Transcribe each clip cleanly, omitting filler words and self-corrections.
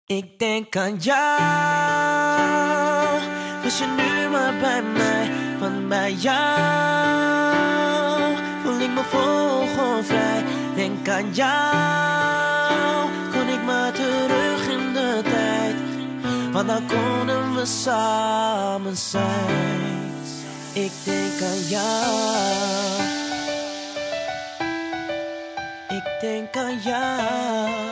Ik denk aan jou, was je nu maar bij mij, want bij jou voel ik me vogelvrij. Denk aan jou, kon ik maar terug in de tijd, want dan konden we samen zijn. Ik denk aan jou, ik denk aan jou.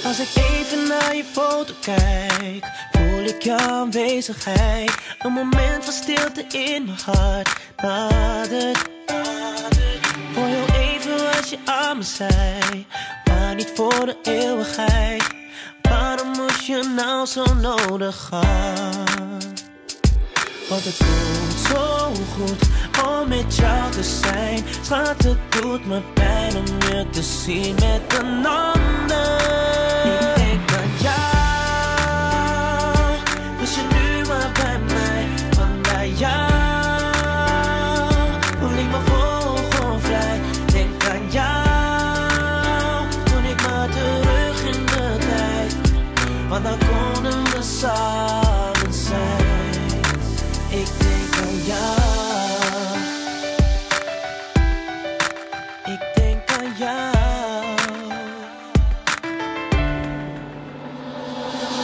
Als ik even naar je foto kijk, voel ik jouw aanwezigheid. Een moment van stilte in mijn hart nadert. Voor heel even was je aan me zij, maar niet voor de eeuwigheid. Waarom moest je nou zo nodig gaan? Want het voelt zo goed om met jou te zijn. Schat, het doet me pijn om je te zien met een ander. Ik denk aan jou, was je nu maar bij mij, want bij jou voel ik me vogelvrij. Denk aan jou, kon ik maar terug in de tijd, want dan konden we samen zijn. Ik denk aan jou, ik denk aan jou.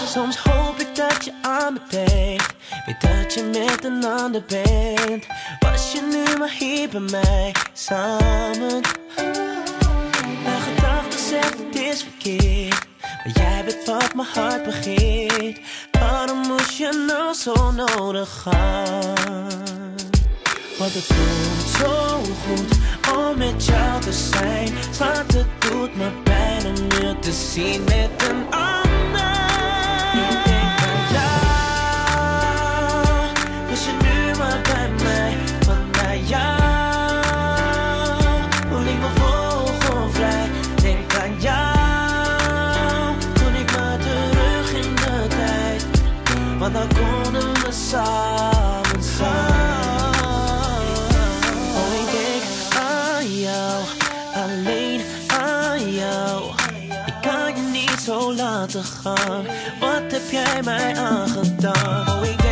Soms hoop ik dat je aan me denkt, weet dat je met een ander bent. Was je nu maar hier bij mij, samen. Mijn gedachten zeggen het is verkeerd, maar jij weet wat mijn hart begeert. Waarom moest je nou zo nodig gaan? Want het voelt zo goed om met jou te zijn. Schat, het doet me pijn om je te zien met een ander. Ik denk aan jou, was je nu maar bij mij, want bij jou voel ik me vogelvrij. Denk aan jou, kon ik maar terug in de tijd, want dan konden we samen zijn. Oh, ik denk aan jou, alleen aan jou. Ik kan je niet zo laten gaan, wat heb jij mij aangedaan? Oh, ik